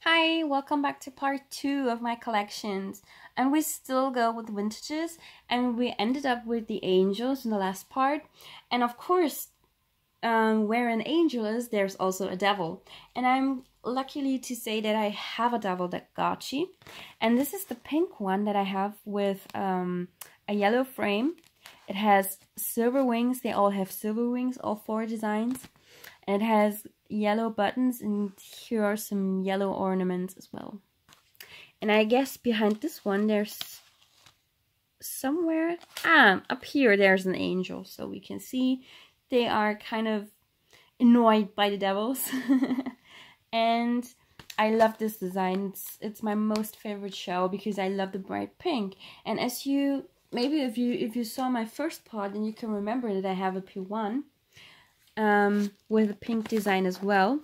Hi, welcome back to part 2 of my collections. And we still go with vintages, and we ended up with the angels in the last part. And of course, where an angel is, there's also a devil. And I'm lucky to say that I have a Tamagotchi. And this is the pink one that I have with a yellow frame. It has silver wings. They all have silver wings, all 4 designs. And it has yellow buttons, and here are some yellow ornaments as well. And I guess behind this one there's somewhere, up here there's an angel, so we can see they are kind of annoyed by the devils. And I love this design. It's my most favorite shell because I love the bright pink. And as you maybe if you saw my first part, then you can remember that I have a P1 with a pink design as well,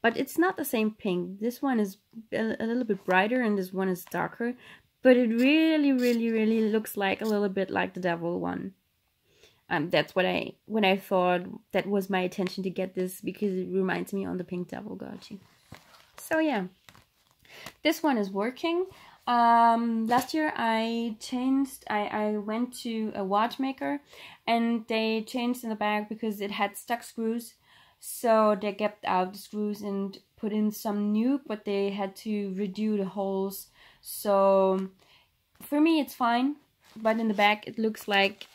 but it's not the same pink. This one is a little bit brighter and this one is darker, but it really looks like a little bit like the devil one. That's what when I thought that was my intention to get this, because it reminds me on the pink Tamagotchi. So yeah, this one is working. Last year I went to a watchmaker and they changed in the bag because it had stuck screws, so they kept out the screws and put in some new, but they had to redo the holes. So for me it's fine, but in the back it looks like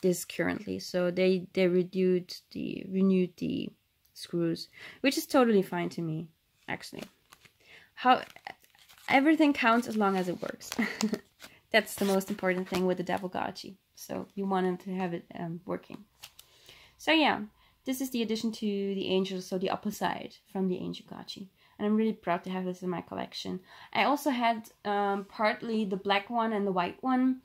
this currently. So they renewed the screws, which is totally fine to me actually. Everything counts as long as it works. That's the most important thing with the Tamagotchi. So you want them to have it working. So yeah, this is the addition to the angels, so the upper side from the Tamagotchi. And I'm really proud to have this in my collection. I also had partly the black one and the white one.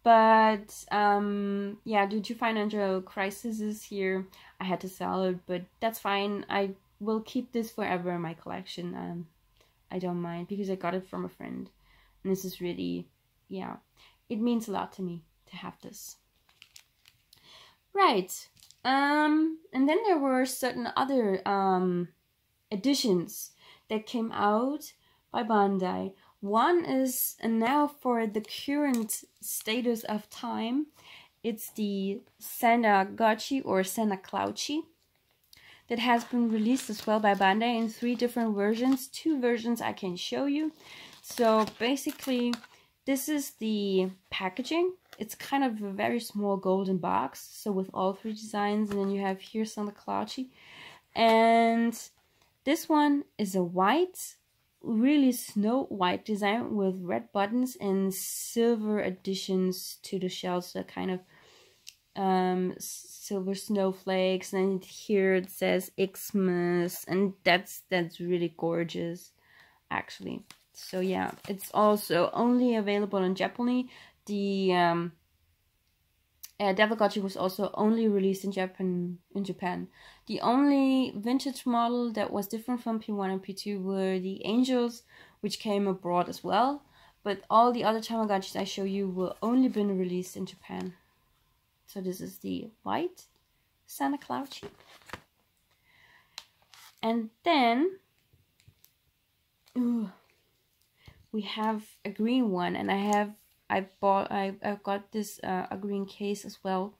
But yeah, due to financial crises here, I had to sell it. But that's fine. I will keep this forever in my collection. I don't mind, because I got it from a friend. And this is really, yeah, it means a lot to me to have this. Right. And then there were certain other editions that came out by Bandai. One is, and now for the current status of time, it's the Tamagotchi or Tamagotchi. That has been released as well by Bandai in 3 different versions. 2 versions I can show you. So basically, this is the packaging. It's kind of a very small golden box, so with all 3 designs, and then you have here Tamagotchi. And this one is a white, really snow white design with red buttons and silver additions to the shells, so kind of silver snowflakes, and here it says Xmas, and that's really gorgeous actually. So yeah, it's also only available in Japanese. The Tamagotchi was also only released in Japan. The only vintage model that was different from P1 and P2 were the angels, which came abroad as well, but all the other Tamagotchis I show you were only been released in Japan. So this is the white Tamagotchi. And then we have a green one, and I got this a green case as well,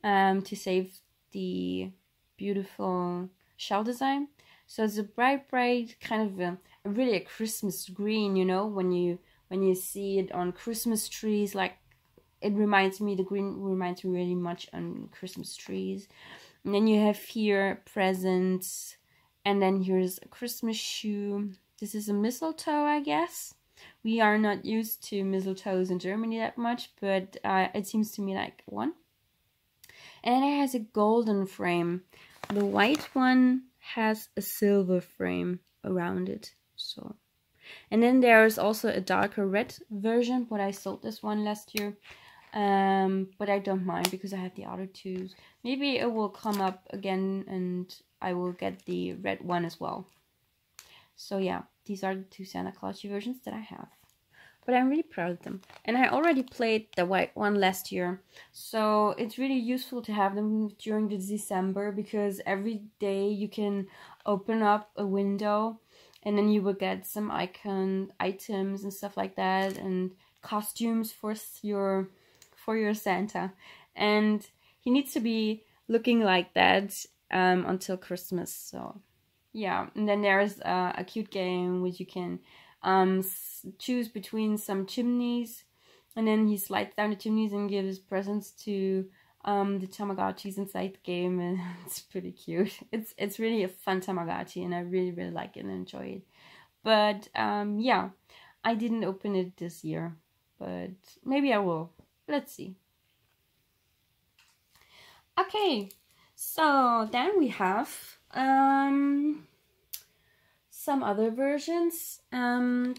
to save the beautiful shell design. So it's a bright kind of a really a Christmas green, you know, when you see it on Christmas trees, like it reminds me, the green reminds me really much on Christmas trees. And then you have here presents, and then here's a Christmas shoe. This is a mistletoe, I guess. We are not used to mistletoes in Germany that much, but it seems to me like one. And it has a golden frame. The white one has a silver frame around it. So, and then there's also a darker red version, but I sold this one last year. But I don't mind because I have the other 2. Maybe it will come up again and I will get the red one as well. So yeah, these are the 2 Tamagotchi versions that I have. but I'm really proud of them. And I already played the white one last year, so it's really useful to have them during the December, because every day you can open up a window and then you will get some items and stuff like that, and costumes for your Santa. And he needs to be looking like that until Christmas. So yeah, and then there's a cute game which you can choose between some chimneys, and then he slides down the chimneys and gives presents to the Tamagotchis inside the game, and it's pretty cute. It's really a fun Tamagotchi, and I really like it and enjoy it. But yeah, I didn't open it this year, but maybe I will. Let's see. Okay, so then we have some other versions.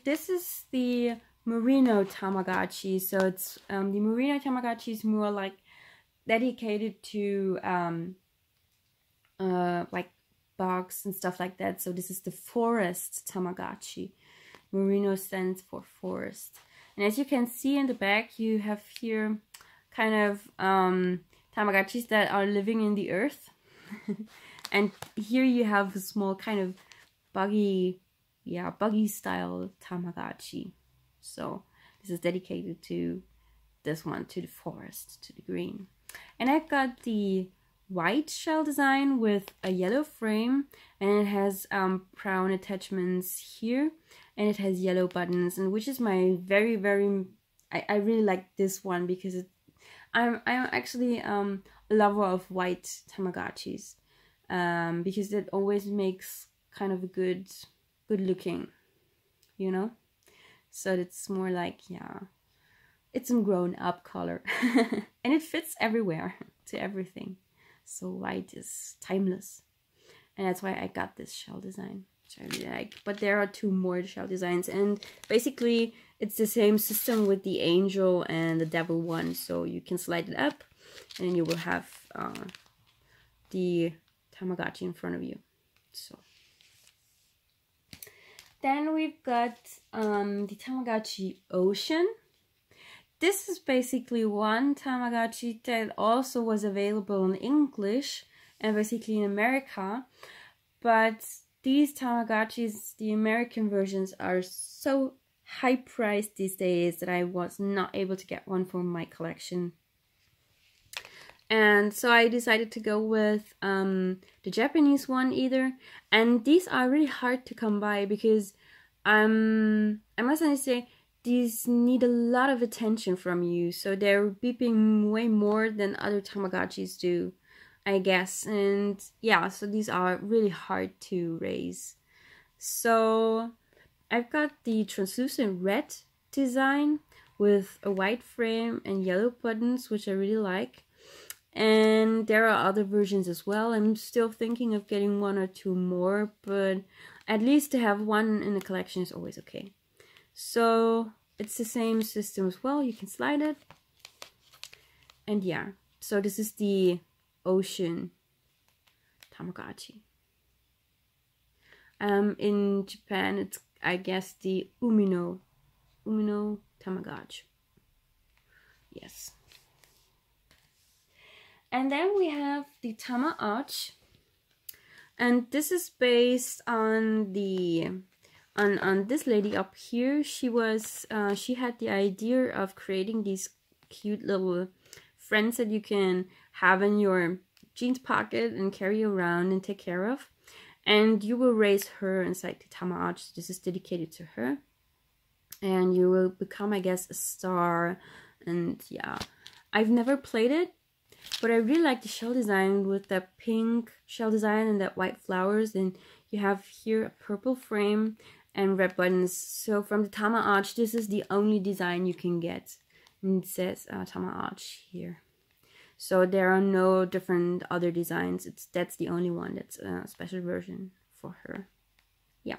This is the Merino Tamagotchi. So it's the Merino Tamagotchi is more like dedicated to like bugs and stuff like that. So this is the Forest Tamagotchi. Merino stands for forest. And as you can see in the back, you have here kind of Tamagotchis that are living in the earth. And here you have a small kind of buggy style Tamagotchi. So this is dedicated to this one, to the forest, to the green. And I've got the white shell design with a yellow frame, and it has brown attachments here, and it has yellow buttons, and which is my I really like this one, because I'm actually a lover of white Tamagotchis, because it always makes kind of a good looking, you know. So it's more like, yeah, it's a grown up color. And it fits everywhere, to everything. So white is timeless. And that's why I got this shell design, which I really like. But there are two more shell designs, and basically it's the same system with the angel and the devil one. So you can slide it up and you will have the Tamagotchi in front of you. So then we've got the Tamagotchi Ocean. This is basically one Tamagotchi that also was available in English and basically in America. But these Tamagotchis, the American versions, are so high priced these days that I was not able to get one for my collection. And so I decided to go with the Japanese one either. And these are really hard to come by, because I must say, these need a lot of attention from you. So they're beeping way more than other Tamagotchis do, I guess. And yeah, so these are really hard to raise. So I've got the translucent red design with a white frame and yellow buttons, which I really like. And there are other versions as well. I'm still thinking of getting one or two more, but at least to have one in the collection is always okay. So it's the same system as well. You can slide it. And yeah, so this is the Ocean Tamagotchi. In Japan, it's, I guess, the Umino Tamagotchi. Yes. And then we have the Tamagotchi, and this is based on the on this lady up here. She had the idea of creating these cute little friends that you can have in your jeans pocket and carry around and take care of, and you will raise her inside the Tamagotchi. This is dedicated to her, and you will become, I guess, a star. And yeah, I've never played it, but I really like the shell design with that pink shell design and that white flowers. And you have here a purple frame and red buttons. So from the Tamagotchi, this is the only design you can get. And it says Tamagotchi here. So there are no different other designs. That's the only one. That's a special version for her. Yeah.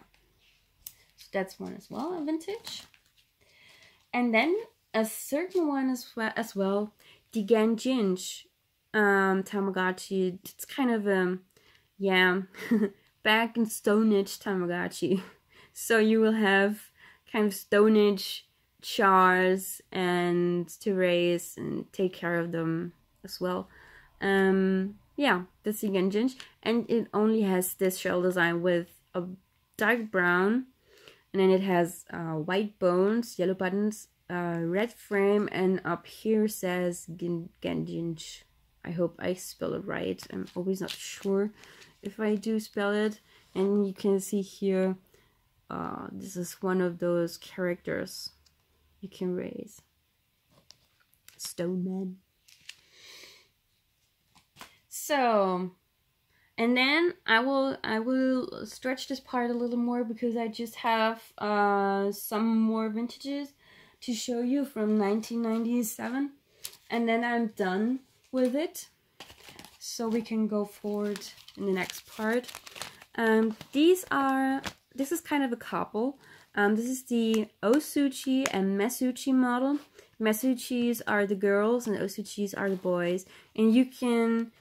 So that's one as well, a vintage. And then a certain one as well, the Genjinch Tamagotchi. It's kind of yeah, back in Stone Age Tamagotchi. So you will have kind of Stone Age jars and to raise and take care of them as well. Yeah, that's the engine, and it only has this shell design with a dark brown, and then it has white bones, yellow buttons, red frame, and up here says Genjinj. I hope I spell it right. I'm always not sure if I do spell it. And you can see here, this is one of those characters you can raise. Stone Man. So, and then I will stretch this part a little more because I just have some more vintages to show you from 1997, and then I'm done with it. So we can go forward in the next part. This is kind of a couple. This is the Osuchi and Mesuchi model. Mesuchis are the girls and Osuchis are the boys, and you can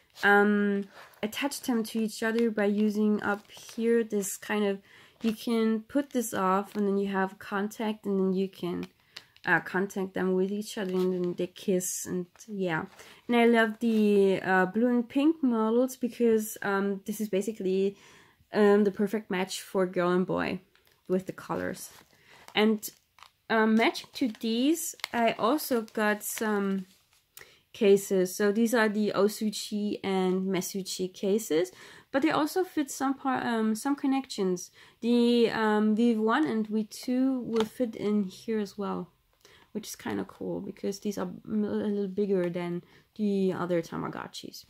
attach them to each other by using up here this kind of, you can put this off and then you have contact, and then you can contact them with each other and then they kiss, and yeah. And I love the blue and pink models because this is basically the perfect match for girl and boy with the colors. And matching to these, I also got some cases. So these are the Osuchi and Mesuchi cases, but they also fit some connections. The V1 and V2 will fit in here as well, which is kind of cool because these are a little bigger than the other Tamagotchis.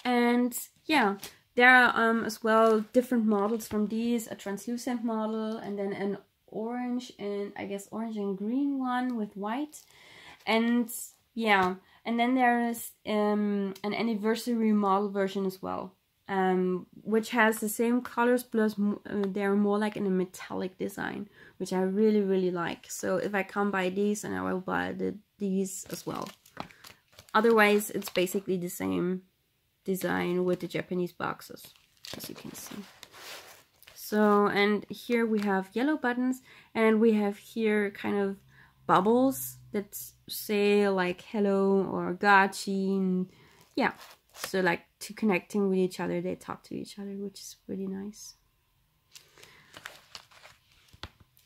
And yeah, there are as well different models from these, a translucent model, and then an orange and I guess orange and green one with white. And yeah, and then there is an anniversary model version as well, which has the same colors, plus they're more like in a metallic design, which I really like. So if I can buy these, then I will buy these as well. Otherwise, it's basically the same design with the Japanese boxes, as you can see. So, and here we have yellow buttons, and we have here kind of bubbles that say like hello or gachi, and yeah, so like to connecting with each other, they talk to each other, which is really nice.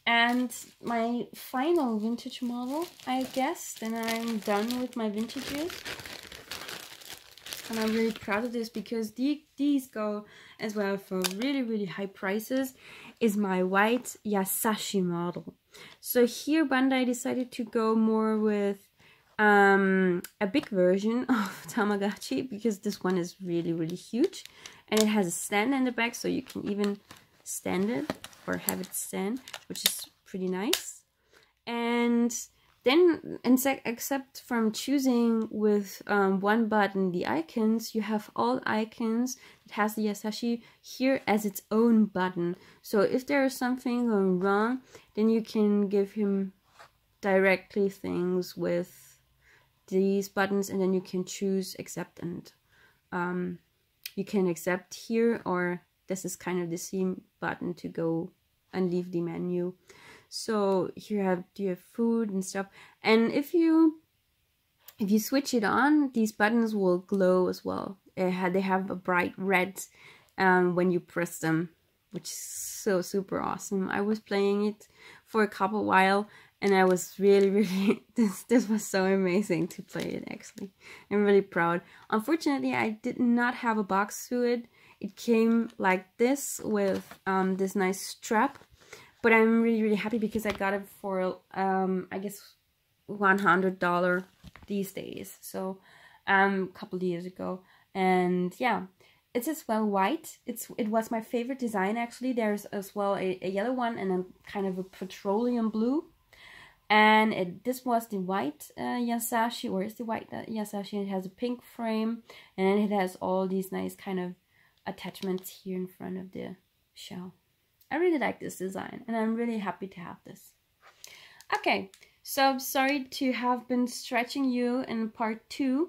And my final vintage model, I guess, then I'm done with my vintages. And I'm really proud of this because these go as well for really high prices, is my white Yasashi model. So here Bandai decided to go more with a big version of Tamagotchi, because this one is really huge, and it has a stand in the back, so you can even stand it or have it stand, which is pretty nice. And then, except from choosing with one button the icons, you have all icons. It has the Yasashi here as its own button. So if there is something going wrong, then you can give him directly things with these buttons, and then you can choose accept, and you can accept here, or this is kind of the same button to go and leave the menu. So here you have food and stuff, and if you switch it on, these buttons will glow as well. They have a bright red when you press them, which is so super awesome. I was playing it for a couple while, and I was really this was so amazing to play it. Actually, I'm really proud. Unfortunately, I did not have a box to it. It came like this with this nice strap. But I'm really happy because I got it for, I guess, $100 these days. So, a couple of years ago. And yeah, it's as well white. It was my favorite design, actually. There's as well a yellow one and then kind of a petroleum blue. And this was the white Yasashi, or is the white Yasashi. It has a pink frame. And then it has all these nice kind of attachments here in front of the shell. I really like this design, and I'm really happy to have this. Okay, so I'm sorry to have been stretching you in part 2.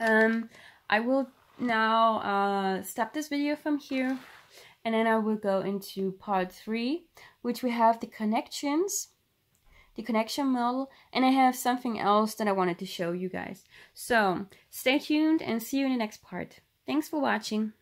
I will now stop this video from here, and then I will go into part 3, which we have the connections, the connection model, and I have something else that I wanted to show you guys. So stay tuned and see you in the next part. Thanks for watching.